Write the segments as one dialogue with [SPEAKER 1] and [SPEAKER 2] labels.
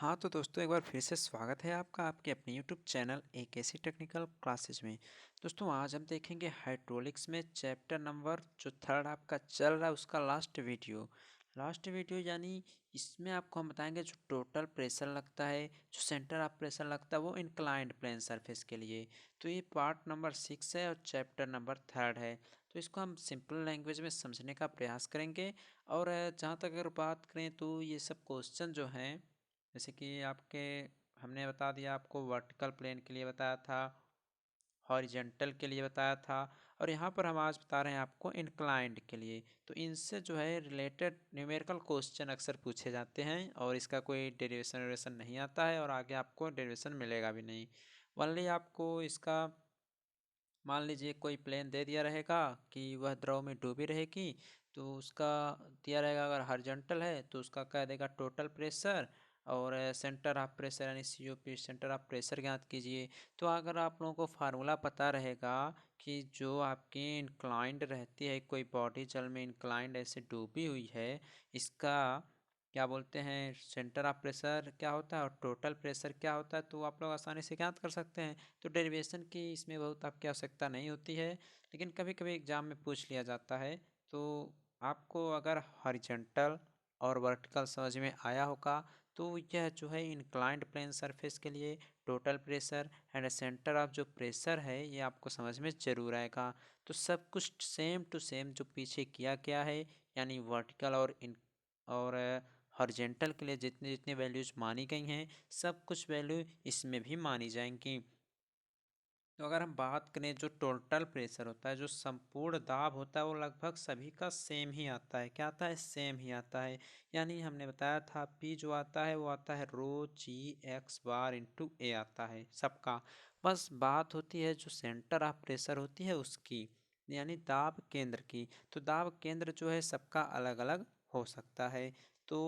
[SPEAKER 1] हाँ, तो दोस्तों एक बार फिर से स्वागत है आपका आपके अपने यूट्यूब चैनल एक ऐसी टेक्निकल क्लासेस में। दोस्तों आज हम देखेंगे हाइड्रोलिक्स में चैप्टर नंबर जो थर्ड आपका चल रहा है उसका लास्ट वीडियो यानी इसमें आपको हम बताएंगे जो टोटल प्रेशर लगता है, जो सेंटर ऑफ प्रेशर लगता है वो इंक्लाइंड प्लेन सरफेस के लिए। तो ये पार्ट नंबर 6 है और चैप्टर नंबर थर्ड है। तो इसको हम सिंपल लैंग्वेज में समझने का प्रयास करेंगे। और जहाँ तक अगर बात करें तो ये सब क्वेश्चन जो हैं, जैसे कि आपके हमने बता दिया, आपको वर्टिकल प्लेन के लिए बताया था, हॉरिजेंटल के लिए बताया था, और यहाँ पर हम आज बता रहे हैं आपको इंक्लाइंड के लिए। तो इनसे जो है रिलेटेड न्यूमेरिकल क्वेश्चन अक्सर पूछे जाते हैं और इसका कोई डेरिवेशन नहीं आता है और आगे आपको डेरिवेशन मिलेगा भी नहीं। ओनली आपको इसका मान लीजिए कोई प्लेन दे दिया रहेगा कि वह द्रव में डूबी रहेगी, तो उसका दिया रहेगा अगर हॉरिजॉन्टल है तो उसका कह देगा टोटल प्रेशर, और सेंटर ऑफ प्रेशर यानी सीओपी सेंटर ऑफ प्रेशर ज्ञात कीजिए। तो अगर आप लोगों को फार्मूला पता रहेगा कि जो आपकी इंक्लाइंड रहती है, कोई बॉडी जल में इंक्लाइंड ऐसे डूबी हुई है, इसका क्या बोलते हैं सेंटर ऑफ प्रेशर क्या होता है और टोटल प्रेशर क्या होता है, तो आप लोग आसानी से ज्ञात कर सकते हैं। तो डेरिवेशन की इसमें बहुत आपकी आवश्यकता नहीं होती है, लेकिन कभी कभी एग्जाम में पूछ लिया जाता है। तो आपको अगर हॉरिजॉन्टल और वर्टिकल समझ में आया होगा तो यह जो है इंक्लाइंड प्लेन सरफेस के लिए total pressure and centre of जो प्रेशर है ये आपको समझ में ज़रूर आएगा। तो सब कुछ सेम टू सेम जो पीछे किया गया है, यानी वर्टिकल और हॉरिजेंटल के लिए जितनी जितनी वैल्यूज मानी गई हैं, सब कुछ वैल्यू इसमें भी मानी जाएंगी। तो अगर हम बात करें जो टोटल प्रेशर होता है, जो संपूर्ण दाब होता है, वो लगभग सभी का सेम ही आता है। क्या आता है? सेम ही आता है। यानी हमने बताया था पी जो आता है वो आता है रो जी एक्स बार इंटू ए आता है सबका। बस बात होती है जो सेंटर ऑफ प्रेशर होती है उसकी, यानी दाब केंद्र की। तो दाब केंद्र जो है सबका अलग अलग हो सकता है। तो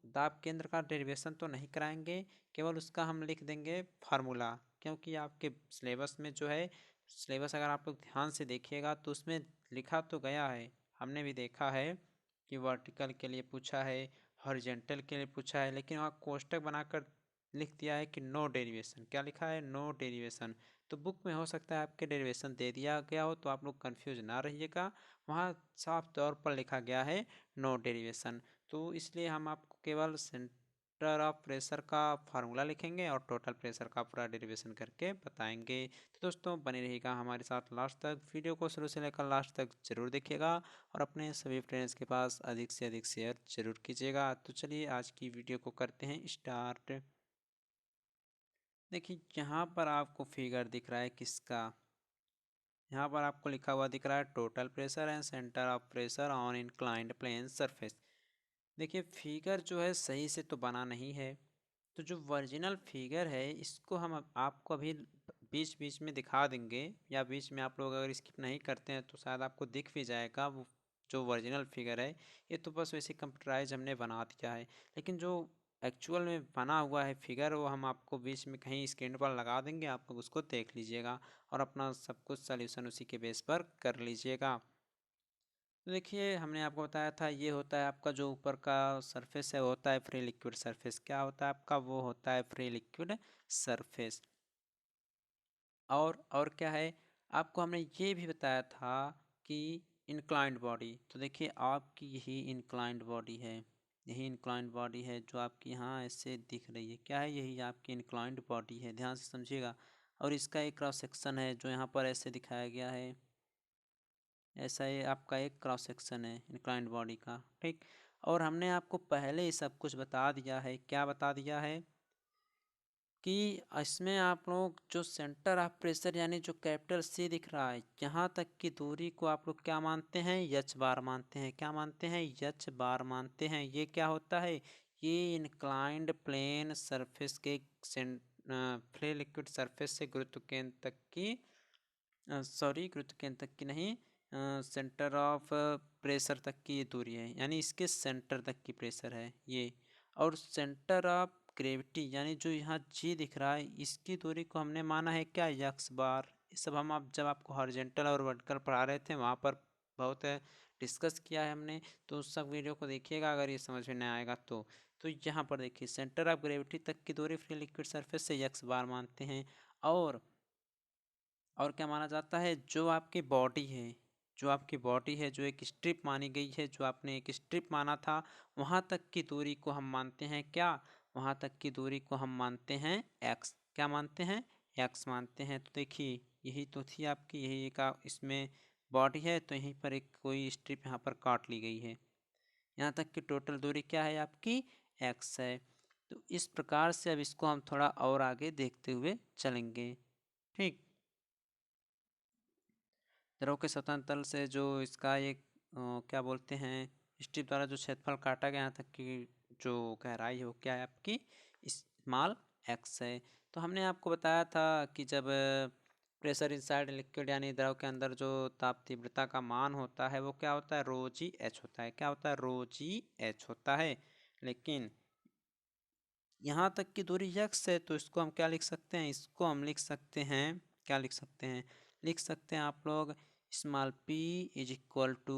[SPEAKER 1] दाब केंद्र का डेरिवेशन तो नहीं कराएंगे, केवल उसका हम लिख देंगे फार्मूला। क्योंकि आपके सिलेबस में जो है, सिलेबस अगर आप लोग ध्यान से देखिएगा तो उसमें लिखा तो गया है, हमने भी देखा है कि वर्टिकल के लिए पूछा है, हॉरिजेंटल के लिए पूछा है, लेकिन वहाँ कोष्टक बनाकर लिख दिया है कि नो डेरिवेशन। क्या लिखा है? No derivation. तो बुक में हो सकता है आपके डेरिवेशन दे दिया गया हो, तो आप लोग कंफ्यूज ना रहिएगा। वहाँ साफ तौर पर लिखा गया है नो डेरिवेशन। तो इसलिए हम आपको केवल सेंटर ऑफ प्रेशर का फार्मूला लिखेंगे और टोटल प्रेशर का पूरा डेरिवेशन करके बताएंगे। तो दोस्तों बने रहिएगा हमारे साथ लास्ट तक, वीडियो को शुरू से लेकर लास्ट तक जरूर देखिएगा और अपने सभी फ्रेंड्स के पास अधिक से अधिक शेयर जरूर कीजिएगा। तो चलिए आज की वीडियो को करते हैं स्टार्ट। देखिए यहाँ पर आपको फिगर दिख रहा है किसका, यहाँ पर आपको लिखा हुआ दिख रहा है total pressure and centre of pressure on inclined plane surface. देखिए फिगर जो है सही से तो बना नहीं है, तो जो ओरिजिनल फिगर है इसको हम आपको अभी बीच बीच में दिखा देंगे, या बीच में आप लोग अगर स्किप नहीं करते हैं तो शायद आपको दिख भी जाएगा वो जो ओरिजिनल फिगर है। ये तो बस वैसे कंप्यूटराइज हमने बना दिया है, लेकिन जो एक्चुअल में बना हुआ है फिगर वो हम आपको बीच में कहीं स्क्रीन पर लगा देंगे, आप लोग उसको देख लीजिएगा और अपना सब कुछ सॉल्यूशन उसी के बेस पर कर लीजिएगा। तो देखिए हमने आपको बताया था ये होता है आपका जो ऊपर का सरफेस है वो होता है फ्री लिक्विड सरफेस। क्या होता है आपका? वो होता है फ्री लिक्विड सरफेस। और क्या है, आपको हमने ये भी बताया था कि इंक्लाइंड बॉडी। तो देखिए आपकी यही इंक्लाइंड बॉडी है, यही इंक्लाइंड बॉडी है जो आपकी यहाँ ऐसे दिख रही है। क्या है? यही आपकी इंक्लाइंड बॉडी है, ध्यान से समझिएगा। और इसका एक क्रॉस सेक्शन है जो यहाँ पर ऐसे दिखाया गया है, ऐसा ये आपका एक क्रॉस सेक्शन है इंक्लाइंड बॉडी का, ठीक। और हमने आपको पहले ही सब कुछ बता दिया है। क्या बता दिया है? कि इसमें आप लोग जो सेंटर ऑफ प्रेशर यानी जो कैपिटल सी दिख रहा है यहाँ तक की दूरी को आप लोग क्या मानते हैं? एच बार मानते हैं। क्या मानते हैं? एच बार मानते हैं। ये क्या होता है? ये इंक्लाइंड प्लेन सरफेस के फ्री लिक्विड सरफेस से गुरुत्व केंद्र तक की, सॉरी गुरुत्व केंद्र तक की नहीं, सेंटर ऑफ प्रेशर तक की ये दूरी है, यानी इसके सेंटर तक की प्रेशर है ये। और सेंटर ऑफ ग्रेविटी यानी जो यहाँ जी दिख रहा है इसकी दूरी को हमने माना है क्या? यक्स बार। ये सब हम आप जब आपको हॉरिजेंटल और वर्टिकल पढ़ा रहे थे वहाँ पर बहुत डिस्कस किया है हमने, तो उस सब वीडियो को देखिएगा अगर ये समझ में नहीं आएगा तो। यहाँ पर देखिए सेंटर ऑफ ग्रेविटी तक की दूरी फ्री लिक्विड सरफेस से x बार मानते हैं। और क्या माना जाता है, जो आपकी बॉडी है, जो एक स्ट्रिप मानी गई है, जो आपने एक स्ट्रिप माना था, वहाँ तक की दूरी को हम मानते हैं क्या, वहाँ तक की दूरी को हम मानते हैं x। क्या मानते हैं, x मानते हैं। तो देखिए यही तो थी आपकी, यही एक इसमें बॉडी है, तो यहीं पर एक कोई स्ट्रिप यहाँ पर काट ली गई है। यहाँ तक की टोटल दूरी क्या है आपकी, x है। तो इस प्रकार से अब इसको हम थोड़ा और आगे देखते हुए चलेंगे। ठीक, द्रव के सतह तल से जो इसका एक क्या बोलते हैं, स्ट्रिप द्वारा जो क्षेत्रफल काटा गया, यहाँ तक की जो गहराई है वो क्या है आपकी, स्मॉल x है। तो हमने आपको बताया था कि जब प्रेशर इनसाइड लिक्विड यानी द्रव के अंदर जो ताप तीव्रता का मान होता है वो क्या होता है, रो जी एच होता है। क्या होता है, रो जी एच होता है। लेकिन यहाँ तक की दूरी x है, तो इसको हम क्या लिख सकते हैं, इसको हम लिख सकते हैं, क्या लिख सकते हैं, लिख सकते हैं आप लोग small p is equal to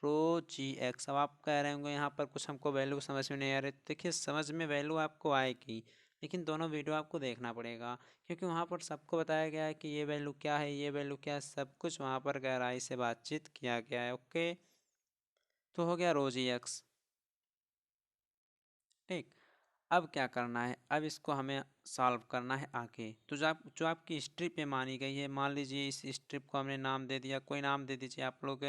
[SPEAKER 1] rho ji x. अब आप कह रहे होंगे यहाँ पर कुछ हमको वैल्यू समझ में नहीं आ रही। देखिए समझ में वैल्यू आपको आएगी, लेकिन दोनों वीडियो आपको देखना पड़ेगा, क्योंकि वहाँ पर सबको बताया गया है कि ये वैल्यू क्या है, ये वैल्यू क्या है, सब कुछ वहाँ पर गहराई से बातचीत किया गया है। ओके, तो हो गया रो जी एक्स। ठीक, अब क्या करना है, अब इसको हमें सॉल्व करना है आगे। तो जो आपकी स्ट्रिप पे मानी गई है, मान लीजिए इस स्ट्रिप को हमने नाम दे दिया, कोई नाम दे दीजिए आप लोग,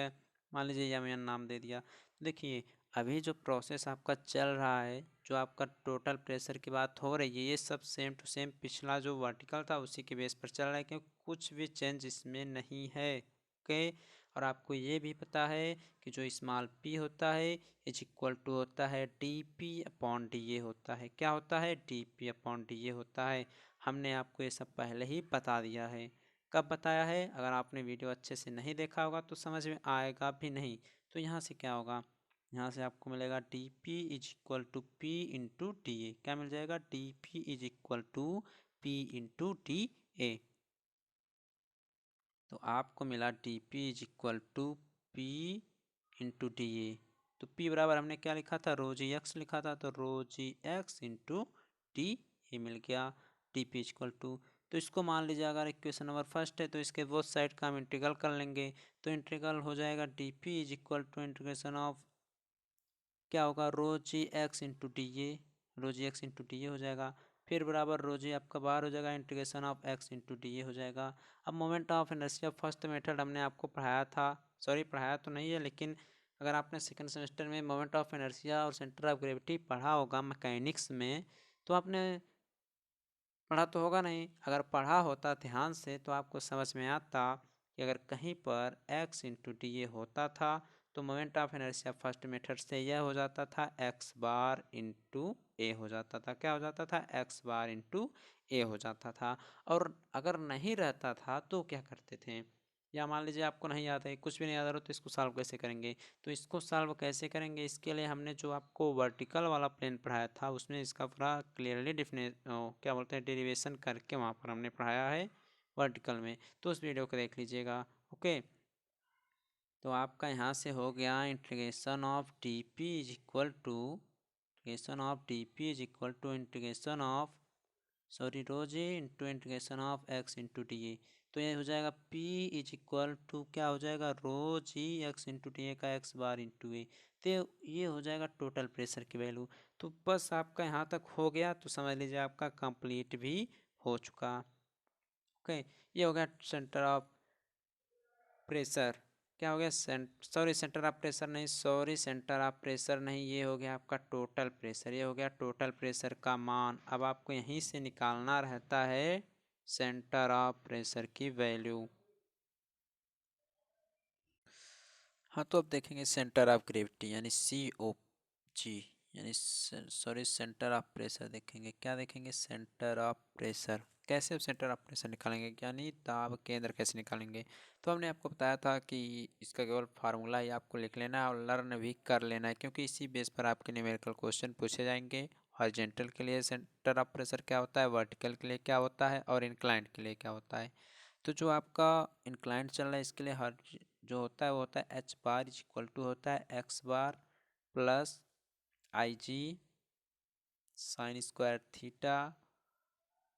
[SPEAKER 1] मान लीजिए यम नाम दे दिया। तो देखिए अभी जो प्रोसेस आपका चल रहा है, जो आपका टोटल प्रेशर की बात हो रही है, ये सब सेम टू सेम पिछला जो वर्टिकल था उसी के बेस पर चल रहा है, क्योंकि कुछ भी चेंज इसमें नहीं है। ओके, और आपको ये भी पता है कि जो स्मॉल p होता है इज इक्वल टू होता है D P upon D A होता है। क्या होता है, D P upon D A होता है। हमने आपको ये सब पहले ही बता दिया है। कब बताया है, अगर आपने वीडियो अच्छे से नहीं देखा होगा तो समझ में आएगा भी नहीं। तो यहाँ से क्या होगा, यहाँ से आपको मिलेगा d P is equal to p into D a. क्या मिल जाएगा, D P is equal to p into D a. तो आपको मिला d P is equal to p into D a. तो P बराबर हमने क्या लिखा था, रो जी एक्स लिखा था, तो रो जी एक्स इंटू डी ए मिल गया। डी पी इक्वल टू, तो इसको मान लीजिए अगर इक्वेशन नंबर फर्स्ट है तो इसके बोथ साइड का हम इंटीग्रल कर लेंगे। तो इंटीग्रल हो जाएगा D P is equal to integration of क्या होगा, rho ji X into D A, rho ji X into D A हो जाएगा। फिर बराबर रो जी आपका बाहर हो जाएगा, integration of x into D A हो जाएगा। अब moment of inertia first method हमने आपको पढ़ाया था, सॉरी पढ़ाया तो नहीं है, लेकिन अगर आपने सेकंड सेमेस्टर में मोमेंट ऑफ इनर्शिया और सेंटर ऑफ ग्रेविटी पढ़ा होगा मैकेनिक्स में, तो आपने पढ़ा तो होगा नहीं, अगर पढ़ा होता ध्यान से तो आपको समझ में आता कि अगर कहीं पर x इंटू डी ए होता था तो moment of inertia first method से यह हो जाता था x बार इंटू ए हो जाता था। क्या हो जाता था, x बार इंटू ए हो जाता था। और अगर नहीं रहता था तो क्या करते थे, या मान लीजिए आपको नहीं याद है, कुछ भी नहीं याद आ रहा, तो इसको सॉल्व कैसे करेंगे। तो इसको सॉल्व कैसे करेंगे, इसके लिए हमने जो आपको वर्टिकल वाला प्लेन पढ़ाया था उसमें इसका पूरा क्लियरली क्या बोलते हैं डेरिवेशन करके वहाँ पर हमने पढ़ाया है वर्टिकल में, तो उस वीडियो को देख लीजिएगा। ओके, तो आपका यहाँ से हो गया integration of d P is equal to integration of d P is equal to integration of sorry rho g into integration of x into D a. तो ये हो जाएगा P इज इक्वल टू क्या हो जाएगा, रो जी एक्स इंटू डी ए का x bar into ए। तो ये हो जाएगा टोटल प्रेशर की वैल्यू। तो बस आपका यहाँ तक हो गया तो समझ लीजिए आपका कंप्लीट भी हो चुका। ओके, ये हो गया सेंटर ऑफ प्रेशर। क्या हो गया, सेंटर ऑफ प्रेशर नहीं, सॉरी सेंटर ऑफ प्रेशर नहीं, ये हो गया आपका टोटल प्रेशर। ये हो गया टोटल प्रेशर का मान। अब आपको यहीं से निकालना रहता है सेंटर ऑफ प्रेशर की वैल्यू। हाँ, तो अब देखेंगे सेंटर ऑफ ग्रेविटी यानी COG, यानी सॉरी सेंटर ऑफ प्रेशर देखेंगे। क्या देखेंगे, सेंटर ऑफ प्रेशर। कैसे अब सेंटर ऑफ प्रेशर निकालेंगे, यानी दाब केंद्र कैसे निकालेंगे। तो हमने आपको बताया था कि इसका केवल फार्मूला ही आपको लिख लेना है और लर्न भी कर लेना है, क्योंकि इसी बेस पर आपके न्यूमेरिकल क्वेश्चन पूछे जाएंगे। हॉरिजॉन्टल के लिए सेंटर ऑफ प्रेशर क्या होता है, वर्टिकल के लिए क्या होता है और इंक्लाइंड के लिए क्या होता है। तो जो आपका इंक्लाइंड चल रहा है इसके लिए जो होता है वो होता है h bar is equal to होता है x bar plus I g sine square theta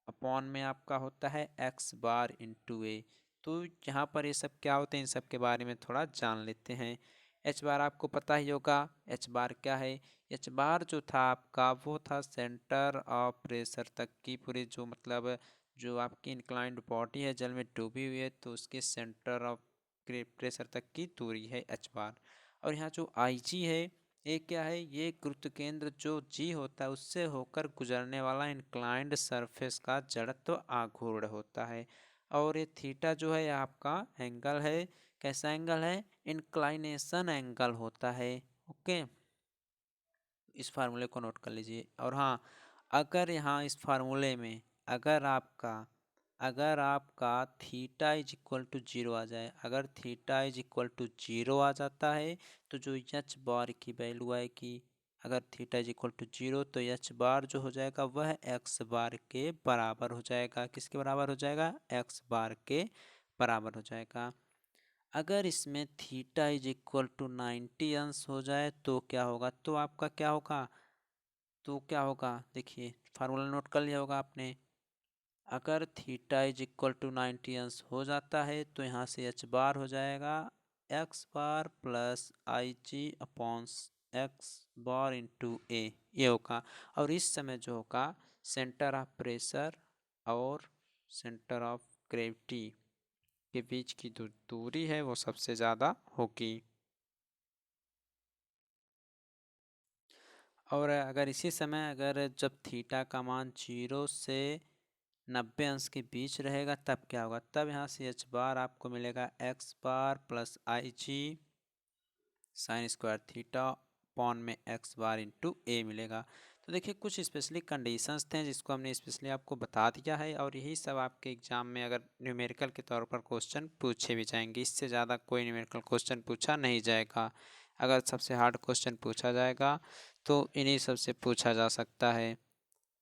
[SPEAKER 1] upon में आपका होता है एक्स बार इंटू ए। तो यहाँ पर ये सब क्या होते हैं, इन सब के बारे में थोड़ा जान लेते हैं। एच बार आपको पता ही होगा, एच बार क्या है। एच बार जो था आपका वो था सेंटर ऑफ प्रेशर तक की पूरी जो मतलब जो आपकी इंक्लाइंड बॉडी है जल में डूबी हुई है तो उसके सेंटर ऑफ प्रेशर तक की दूरी है एच बार। और यहाँ जो आई जी है ये क्या है, ये गुरुत्व केंद्र जो जी होता है उससे होकर गुजरने वाला इंक्लाइंड सरफेस का जड़त्व आघूर्ण होता है। और ये थीटा जो है आपका एंगल है, कैसा एंगल है, इंक्लाइनेशन एंगल होता है। ओके, इस फार्मूले को नोट कर लीजिए। और हाँ, अगर यहाँ इस फार्मूले में अगर आपका theta is equal to zero आ जाए, अगर theta is equal to zero आ जाता है तो जो एच बार की वैल्यू आएगी, अगर theta is equal to zero तो एच बार जो हो जाएगा वह एक्स बार के बराबर हो जाएगा। किसके बराबर हो जाएगा, एक्स बार के बराबर हो जाएगा। अगर इसमें थीटा इज इक्वल टू 90 अंश हो जाए तो क्या होगा, तो आपका क्या होगा, तो क्या होगा, देखिए फार्मूला नोट कर लिया होगा आपने। अगर थीटा इज इक्वल टू 90 अंश हो जाता है तो यहाँ से एच बार हो जाएगा x bar plus I ji upon x bar into ए, ये होगा। और इस समय जो होगा सेंटर ऑफ प्रेशर और सेंटर ऑफ ग्रेविटी के बीच की जो दूरी है वो सबसे ज़्यादा होगी। और अगर इसी समय अगर जब थीटा का मान 0 से 90 अंश के बीच रहेगा तब क्या होगा, तब यहाँ से एच बार आपको मिलेगा x bar plus I g sine square theta pawn में एक्स बार इंटू ए मिलेगा। तो देखिए कुछ स्पेशली कंडीशंस थे जिसको हमने स्पेशली आपको बता दिया है और यही सब आपके एग्जाम में अगर न्यूमेरिकल के तौर पर क्वेश्चन पूछे भी जाएंगे, इससे ज़्यादा कोई न्यूमेरिकल क्वेश्चन पूछा नहीं जाएगा। अगर सबसे हार्ड क्वेश्चन पूछा जाएगा तो इन्हीं सब से पूछा जा सकता है।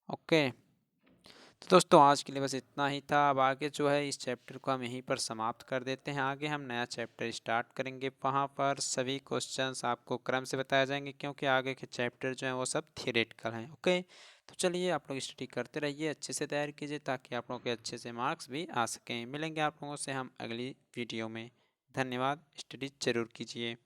[SPEAKER 1] ओके, तो दोस्तों आज के लिए बस इतना ही था। अब आगे जो है इस चैप्टर को हम यहीं पर समाप्त कर देते हैं। आगे हम नया चैप्टर स्टार्ट करेंगे, वहाँ पर सभी क्वेश्चंस आपको क्रम से बताए जाएंगे क्योंकि आगे के चैप्टर जो हैं वो सब थियरेटिकल हैं। ओके, तो चलिए आप लोग स्टडी करते रहिए, अच्छे से तैयार कीजिए ताकि आप लोगों के अच्छे से मार्क्स भी आ सकें। मिलेंगे आप लोगों से हम अगली वीडियो में। धन्यवाद, स्टडी जरूर कीजिए।